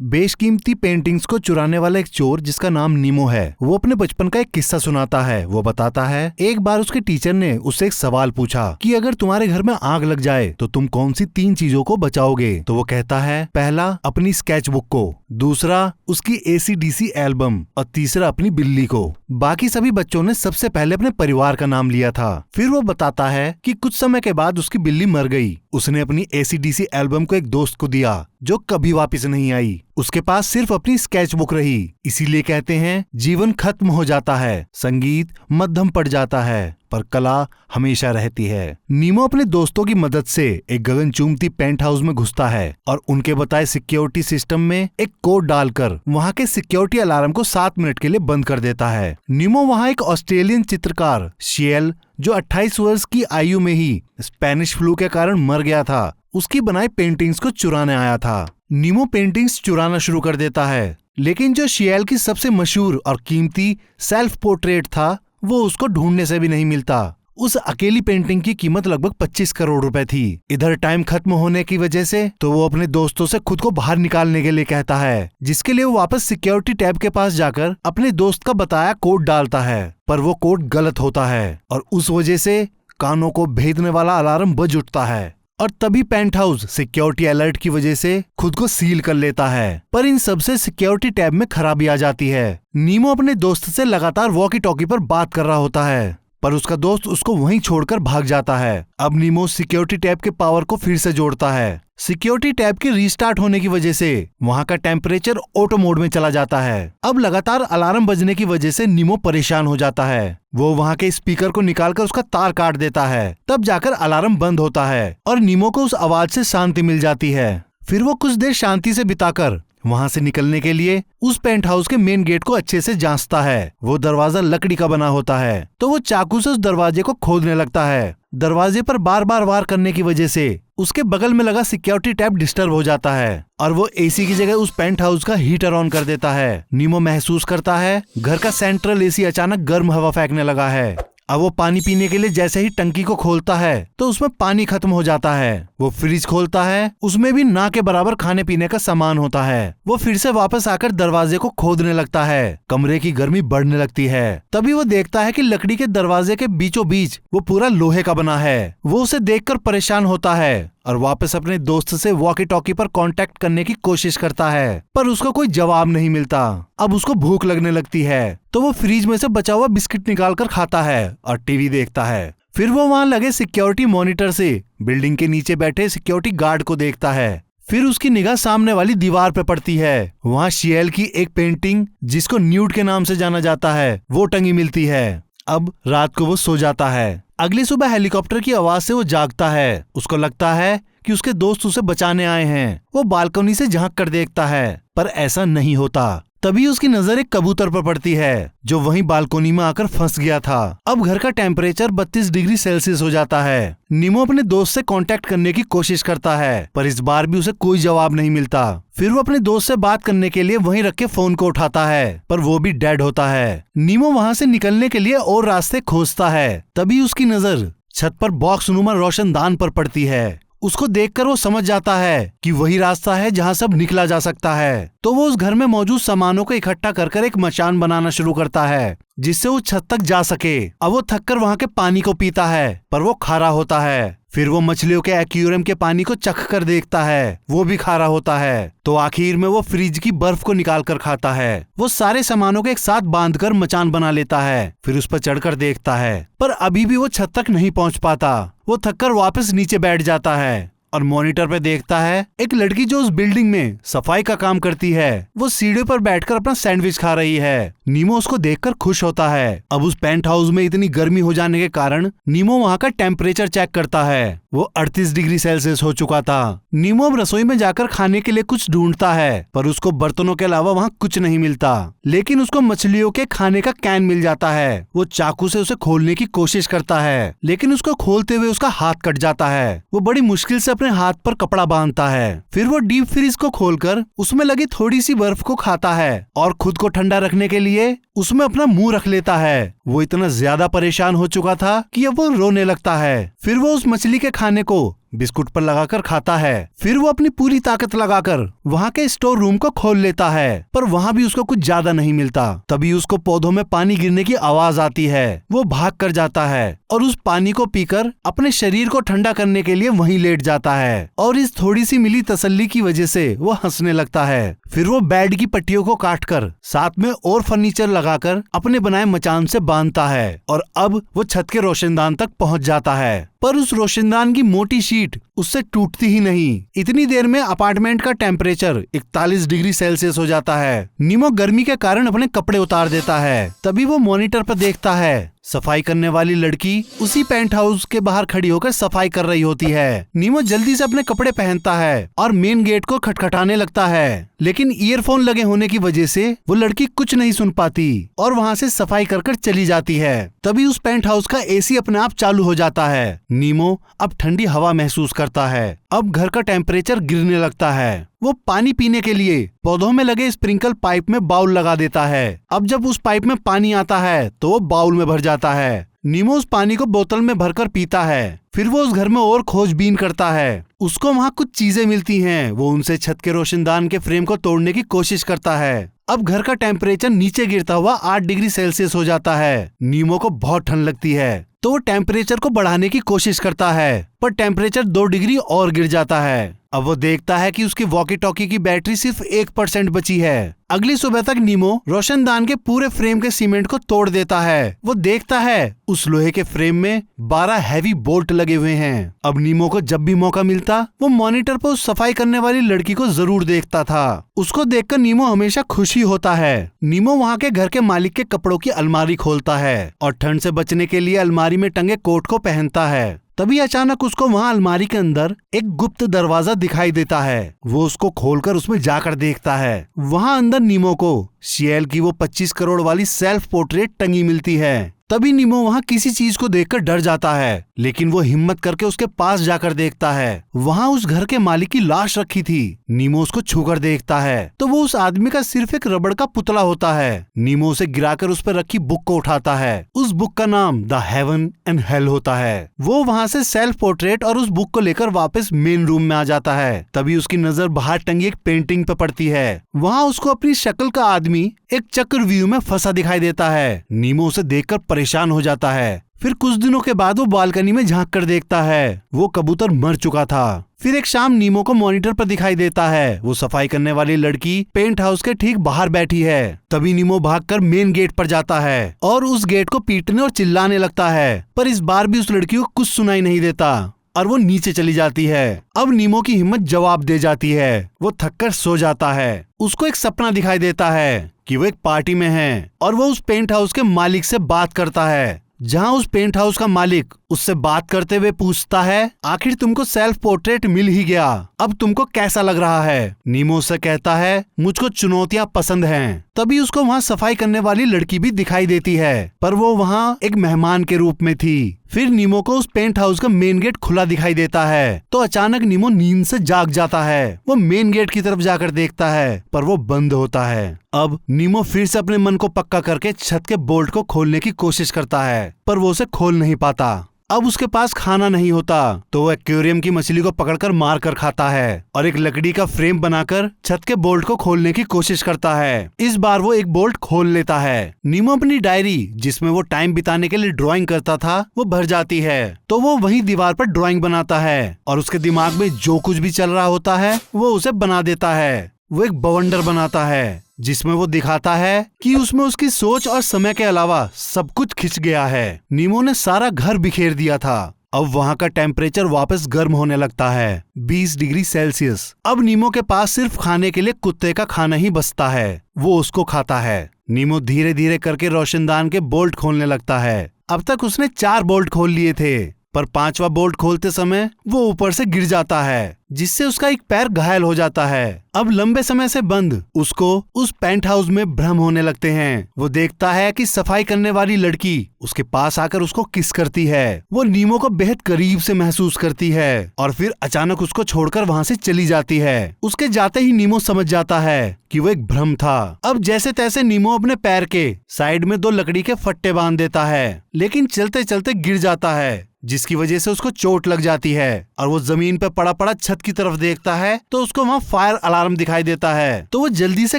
बेशकीमती पेंटिंग्स को चुराने वाला एक चोर जिसका नाम नीमो है, वो अपने बचपन का एक किस्सा सुनाता है। वो बताता है, एक बार उसके टीचर ने उससे एक सवाल पूछा कि अगर तुम्हारे घर में आग लग जाए तो तुम कौन सी 3 चीजों को बचाओगे। तो वो कहता है, पहला अपनी स्केच बुक को, दूसरा उसकी AC/DC एल्बम और तीसरा अपनी बिल्ली को। बाकी सभी बच्चों ने सबसे पहले अपने परिवार का नाम लिया था। फिर वो बताता है कि कुछ समय के बाद उसकी बिल्ली मर गई। उसने अपनी AC/DC एल्बम को एक दोस्त को दिया जो कभी वापस नहीं आई। उसके पास सिर्फ अपनी स्केच बुक रही। इसीलिए कहते हैं, जीवन खत्म हो जाता है, संगीत मध्यम पड़ जाता है, पर कला हमेशा रहती है। नीमो अपने दोस्तों की मदद से एक गगनचुंबती पेंट हाउस में घुसता है और उनके बताए सिक्योरिटी सिस्टम में एक कोड डालकर वहाँ के सिक्योरिटी अलार्म को 7 मिनट के लिए बंद कर देता है। नीमो वहाँ एक ऑस्ट्रेलियन चित्रकार शियल, जो 28 वर्ष की आयु में ही स्पेनिश फ्लू के कारण मर गया था, उसकी बनाई पेंटिंग्स को चुराने आया था। नीमो पेंटिंग्स चुराना शुरू कर देता है, लेकिन जो शियल की सबसे मशहूर और कीमती सेल्फ पोर्ट्रेट था वो उसको ढूंढने से भी नहीं मिलता। उस अकेली पेंटिंग की कीमत लगभग 25 करोड़ रुपए थी। इधर टाइम खत्म होने की वजह से तो वो अपने दोस्तों से खुद को बाहर निकालने के लिए कहता है, जिसके लिए वो वापस सिक्योरिटी टैब के पास जाकर अपने दोस्त का बताया कोड डालता है, पर वो कोड गलत होता है और उस वजह से कानों को भेदने वाला अलार्म बज उठता है। और तभी पेंट हाउस सिक्योरिटी अलर्ट की वजह से खुद को सील कर लेता है। पर इन सबसे सिक्योरिटी टैब में खराबी आ जाती है। नीमो अपने दोस्त से लगातार वॉकी टॉकी पर बात कर रहा होता है, पर उसका दोस्त उसको वहीं छोड़कर भाग जाता है। अब नीमो सिक्योरिटी टैब के पावर को फिर से जोड़ता है। सिक्योरिटी टैब के रीस्टार्ट होने की वजह से वहाँ का टेम्परेचर ऑटो मोड में चला जाता है। अब लगातार अलार्म बजने की वजह से नीमो परेशान हो जाता है। वो वहाँ के स्पीकर को निकालकर उसका तार काट देता है। तब जाकर अलार्म बंद होता है और नीमो को उस आवाज से शांति मिल जाती है। फिर वो कुछ देर शांति से बिताकर वहाँ से निकलने के लिए उस पेंट हाउस के मेन गेट को अच्छे से जांचता है। वो दरवाजा लकड़ी का बना होता है, तो वो चाकू से उस दरवाजे को खोदने लगता है। दरवाजे पर बार बार वार करने की वजह से उसके बगल में लगा सिक्योरिटी टैब डिस्टर्ब हो जाता है और वो AC की जगह उस पेंट हाउस का हीटर ऑन कर देता है। नीमो महसूस करता है घर का सेंट्रल AC अचानक गर्म हवा फेंकने लगा है। अब वो पानी पीने के लिए जैसे ही टंकी को खोलता है तो उसमें पानी खत्म हो जाता है। वो फ्रिज खोलता है, उसमें भी ना के बराबर खाने पीने का सामान होता है। वो फिर से वापस आकर दरवाजे को खोदने लगता है। कमरे की गर्मी बढ़ने लगती है। तभी वो देखता है कि लकड़ी के दरवाजे के बीचों बीच वो पूरा लोहे का बना है। वो उसे देखकर परेशान होता है और वापस अपने दोस्त से वॉकी टॉकी पर कांटेक्ट करने की कोशिश करता है, पर उसको कोई जवाब नहीं मिलता। अब उसको भूख लगने लगती है, तो वो फ्रिज में से बचा हुआ बिस्किट निकालकर खाता है और टीवी देखता है। फिर वो वहाँ लगे सिक्योरिटी मॉनिटर से बिल्डिंग के नीचे बैठे सिक्योरिटी गार्ड को देखता है। फिर उसकी निगाह सामने वाली दीवार पे पड़ती है। वहाँ शियल की एक पेंटिंग, जिसको न्यूड के नाम से जाना जाता है, वो टंगी मिलती है। अब रात को वो सो जाता है। अगली सुबह हेलीकॉप्टर की आवाज से वो जागता है। उसको लगता है कि उसके दोस्त उसे बचाने आए हैं। वो बालकनी से झांक कर देखता है, पर ऐसा नहीं होता। तभी उसकी नजर एक कबूतर पर पड़ती है, जो वहीं बालकनी में आकर फंस गया था। अब घर का टेम्परेचर 32 डिग्री सेल्सियस हो जाता है। नीमो अपने दोस्त से कांटेक्ट करने की कोशिश करता है, पर इस बार भी उसे कोई जवाब नहीं मिलता। फिर वो अपने दोस्त से बात करने के लिए वहीं रख के फोन को उठाता है, पर वो भी डेड होता है। नीमो वहाँ से निकलने के लिए और रास्ते खोजता है। तभी उसकी नजर छत पर बॉक्स नुमा रोशनदान पर पड़ती है। उसको देखकर वो समझ जाता है कि वही रास्ता है जहाँ सब निकला जा सकता है। तो वो उस घर में मौजूद सामानों को इकट्ठा कर एक मचान बनाना शुरू करता है, जिससे वो छत तक जा सके। अब वो थककर वहाँ के पानी को पीता है, पर वो खारा होता है। फिर वो मछलियों के एक्वेरियम के पानी को चख कर देखता है, वो भी खारा होता है। तो आखिर में वो फ्रिज की बर्फ को निकाल कर खाता है। वो सारे सामानों को एक साथ बांधकर मचान बना लेता है। फिर उस पर चढ़कर देखता है, पर अभी भी वो छत तक नहीं पहुंच पाता। वो थककर वापस नीचे बैठ जाता है और मॉनिटर पे देखता है एक लड़की जो उस बिल्डिंग में सफाई का काम करती है। वो सीढ़ी पर बैठकर अपना सैंडविच खा रही है। नीमो उसको देखकर खुश होता है। अब उस पेंट हाउस में इतनी गर्मी हो जाने के कारण नीमो वहाँ का टेम्परेचर चेक करता है। वो 38 डिग्री सेल्सियस हो चुका था। नीमो अब रसोई में जाकर खाने के लिए कुछ ढूंढता है, पर उसको बर्तनों के अलावा वहाँ कुछ नहीं मिलता। लेकिन उसको मछलियों के खाने का कैन मिल जाता है। वो चाकू से उसे खोलने की कोशिश करता है, लेकिन उसको खोलते हुए उसका हाथ कट जाता है। वो बड़ी मुश्किल से अपने हाथ पर कपड़ा बांधता है। फिर वो डीप फ्रीज को खोलकर उसमें लगी थोड़ी सी बर्फ को खाता है और खुद को ठंडा रखने के लिए उसमें अपना मुंह रख लेता है। वो इतना ज्यादा परेशान हो चुका था कि अब वो रोने लगता है। फिर वो उस मछली के खाने को बिस्कुट पर लगाकर खाता है। फिर वो अपनी पूरी ताकत लगाकर वहाँ के स्टोर रूम को खोल लेता है, पर वहाँ भी उसको कुछ ज्यादा नहीं मिलता। तभी उसको पौधों में पानी गिरने की आवाज आती है। वो भाग कर जाता है और उस पानी को पीकर अपने शरीर को ठंडा करने के लिए वहीं लेट जाता है, और इस थोड़ी सी मिली तसल्ली की वजह से वो हंसने लगता है। फिर वो बेड की पट्टियों को काटकर साथ में और फर्नीचर लगाकर अपने बनाए मचान से बांधता है, और अब वो छत के रोशनदान तक पहुंच जाता है। पर उस रोशनदान की मोटी शीट उससे टूटती ही नहीं। इतनी देर में अपार्टमेंट का टेम्परेचर 41 डिग्री सेल्सियस हो जाता है। नीमो गर्मी के कारण अपने कपड़े उतार देता है। तभी वो मॉनिटर पर देखता है सफाई करने वाली लड़की उसी पेंट हाउस के बाहर खड़ी होकर सफाई कर रही होती है। नीमो जल्दी से अपने कपड़े पहनता है और मेन गेट को खटखटाने लगता है, लेकिन ईयरफोन लगे होने की वजह से वो लड़की कुछ नहीं सुन पाती और वहाँ से सफाई कर चली जाती है। तभी उस पेंट हाउस का एसी अपने आप चालू हो जाता है। नीमो अब ठंडी हवा महसूस करता है। अब घर का टेम्परेचर गिरने लगता है। वो पानी पीने के लिए पौधों में लगे स्प्रिंकल पाइप में बाउल लगा देता है। अब जब उस पाइप में पानी आता है तो वो बाउल में भर जाता है। नीमो उस पानी को बोतल में भरकर पीता है। फिर वो उस घर में और खोजबीन करता है। उसको वहाँ कुछ चीजें मिलती हैं। वो उनसे छत के रोशनदान के फ्रेम को तोड़ने की कोशिश करता है। अब घर का टेम्परेचर नीचे गिरता हुआ 8 डिग्री सेल्सियस हो जाता है। नीमो को बहुत ठंड लगती है तो वो टेम्परेचर को बढ़ाने की कोशिश करता है, पर टेम्परेचर 2 डिग्री और गिर जाता है। अब वो देखता है कि उसकी वॉकी टॉकी की बैटरी सिर्फ 1% बची है। अगली सुबह तक नीमो रोशनदान के पूरे फ्रेम के सीमेंट को तोड़ देता है। वो देखता है उस लोहे के फ्रेम में 12 हैवी बोल्ट लगे हुए हैं। अब नीमो को जब भी मौका मिलता वो मॉनिटर पर उस सफाई करने वाली लड़की को जरूर देखता था। उसको देखकर नीमो हमेशा खुशी होता है। नीमो वहाँ के घर के मालिक के कपड़ों की अलमारी खोलता है और ठंड से बचने के लिए अलमारी में टंगे कोट को पहनता है। तभी अचानक उसको वहाँ अलमारी के अंदर एक गुप्त दरवाजा दिखाई देता है। वो उसको खोलकर उसमें जाकर देखता है। वहाँ अंदर नीमो को शियल की वो 25 करोड़ वाली सेल्फ पोर्ट्रेट टंगी मिलती है। तभी नीमो वहाँ किसी चीज को देखकर डर जाता है, लेकिन वो हिम्मत करके उसके पास जाकर देखता है। वहाँ उस घर के मालिक की लाश रखी थी। नीमो उसको छूकर देखता है तो वो उस आदमी का सिर्फ एक रबड़ का पुतला होता है। नीमो उसे गिराकर उस पर रखी बुक को उठाता है। उस बुक का नाम द हेवन एंड हेल होता है। वो वहाँ से सेल्फ पोर्ट्रेट और उस बुक को लेकर वापस मेन रूम में आ जाता है। तभी उसकी नजर बाहर टंगी एक पेंटिंग पे पड़ती है। वहाँ उसको अपनी शक्ल का आदमी एक चक्रव्यूह में फंसा दिखाई देता है। नीमो उसे देखकर परेशान हो जाता है। फिर कुछ दिनों के बाद वो बालकनी में झांक कर देखता है। वो कबूतर मर चुका था। फिर एक शाम नीमो को मॉनिटर पर दिखाई देता है। वो सफाई करने वाली लड़की पेंट हाउस के ठीक बाहर बैठी है। तभी नीमो भागकर मेन गेट पर जाता है और उस गेट को पीटने और चिल्लाने लगता है, पर इस बार भी उस लड़की को कुछ सुनाई नहीं देता और वो नीचे चली जाती है। अब नीमो की हिम्मत जवाब दे जाती है। वो थककर सो जाता है। उसको एक सपना दिखाई देता है कि वो एक पार्टी में है और वो उस पेंट हाउस के मालिक से बात करता है, जहाँ उस पेंट हाउस का मालिक उससे बात करते हुए पूछता है, आखिर तुमको सेल्फ पोर्ट्रेट मिल ही गया, अब तुमको कैसा लग रहा है? नीमो से कहता है, मुझको चुनौतियाँ पसंद हैं। तभी उसको वहाँ सफाई करने वाली लड़की भी दिखाई देती है, पर वो वहाँ एक मेहमान के रूप में थी। फिर नीमो को उस पेंट हाउस का मेन गेट खुला दिखाई देता है तो अचानक नीमो नींद से जाग जाता है। वो मेन गेट की तरफ जाकर देखता है, पर वो बंद होता है। अब नीमो फिर से अपने मन को पक्का करके छत के बोल्ट को खोलने की कोशिश करता है, पर वो उसे खोल नहीं पाता। अब उसके पास खाना नहीं होता तो वो एक्वेरियम की मछली को पकड़कर मार कर खाता है और एक लकड़ी का फ्रेम बनाकर छत के बोल्ट को खोलने की कोशिश करता है। इस बार वो एक बोल्ट खोल लेता है। नीमो अपनी डायरी, जिसमें वो टाइम बिताने के लिए ड्राइंग करता था, वो भर जाती है तो वो वहीं दीवार पर ड्राइंग बनाता है और उसके दिमाग में जो कुछ भी चल रहा होता है वो उसे बना देता है। वो एक बवंडर बनाता है जिसमें वो दिखाता है कि उसमें उसकी सोच और समय के अलावा सब कुछ खिंच गया है। नीमो ने सारा घर बिखेर दिया था। अब वहाँ का टेम्परेचर वापस गर्म होने लगता है, 20 डिग्री सेल्सियस। अब नीमो के पास सिर्फ खाने के लिए कुत्ते का खाना ही बचता है। वो उसको खाता है। नीमो धीरे धीरे करके रोशनदान के बोल्ट खोलने लगता है। अब तक उसने 4 बोल्ट खोल लिए थे, पर 5वां बोल्ट खोलते समय वो ऊपर से गिर जाता है, जिससे उसका एक पैर घायल हो जाता है। अब लंबे समय से बंद उसको उस पेंट हाउस में भ्रम होने लगते हैं। वो देखता है कि सफाई करने वाली लड़की उसके पास आकर उसको किस करती है। वो नीमो को बेहद करीब से महसूस करती है और फिर अचानक उसको छोड़कर वहाँ से चली जाती है। उसके जाते ही नीमो समझ जाता है कि वो एक भ्रम था। अब जैसे तैसे नीमो अपने पैर के साइड में 2 लकड़ी के फट्टे बांध देता है, लेकिन चलते चलते गिर जाता है। जिसकी वजह से उसको चोट लग जाती है और वो जमीन पे पड़ा पड़ा छत की तरफ देखता है तो उसको वहाँ फायर अलार्म दिखाई देता है। तो वो जल्दी से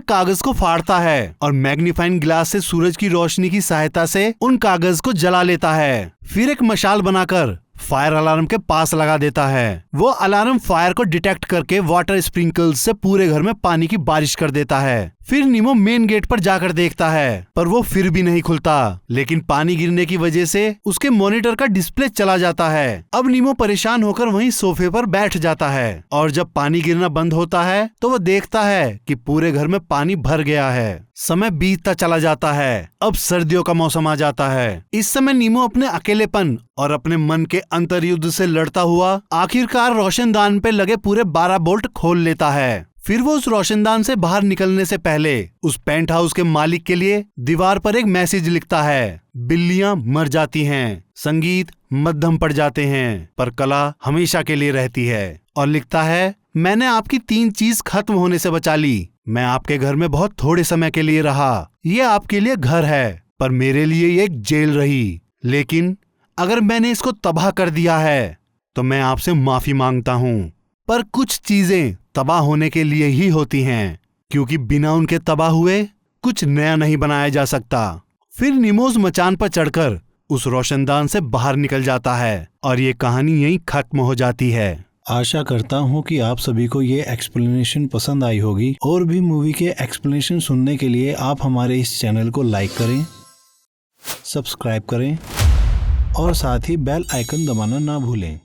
कागज को फाड़ता है और मैग्नीफाइंग ग्लास से सूरज की रोशनी की सहायता से उन कागज को जला लेता है। फिर एक मशाल बनाकर फायर अलार्म के पास लगा देता है। वो अलार्म फायर को डिटेक्ट करके वाटर स्प्रिंकल्स से पूरे घर में पानी की बारिश कर देता है। फिर नीमो मेन गेट पर जाकर देखता है पर वो फिर भी नहीं खुलता, लेकिन पानी गिरने की वजह से उसके मॉनिटर का डिस्प्ले चला जाता है। अब नीमो परेशान होकर वहीं सोफे पर बैठ जाता है और जब पानी गिरना बंद होता है तो वो देखता है कि पूरे घर में पानी भर गया है। समय बीतता चला जाता है। अब सर्दियों का मौसम आ जाता है। इस समय नीमो अपने अकेलेपन और अपने मन के अंतर्युद्ध से लड़ता हुआ आखिरकार रोशनदान पे लगे पूरे 12 बोल्ट खोल लेता है। फिर वो उस रोशनदान से बाहर निकलने से पहले उस पेंट हाउस के मालिक के लिए दीवार पर एक मैसेज लिखता है। बिल्लियां मर जाती हैं, संगीत मध्यम पड़ जाते हैं, पर कला हमेशा के लिए रहती है। और लिखता है, मैंने आपकी 3 चीज खत्म होने से बचा ली। मैं आपके घर में बहुत थोड़े समय के लिए रहा। ये आपके लिए घर है पर मेरे लिए ये एक जेल रही। लेकिन अगर मैंने इसको तबाह कर दिया है तो मैं आपसे माफी मांगता हूँ। पर कुछ चीजें तबाह होने के लिए ही होती हैं, क्योंकि बिना उनके तबाह हुए कुछ नया नहीं बनाया जा सकता। फिर निमोज मचान पर चढ़कर उस रोशनदान से बाहर निकल जाता है और ये कहानी यहीं खत्म हो जाती है। आशा करता हूँ कि आप सभी को ये एक्सप्लेनेशन पसंद आई होगी। और भी मूवी के एक्सप्लेनेशन सुनने के लिए आप हमारे इस चैनल को लाइक करें, सब्सक्राइब करें और साथ ही बेल आइकन दबाना ना भूलें।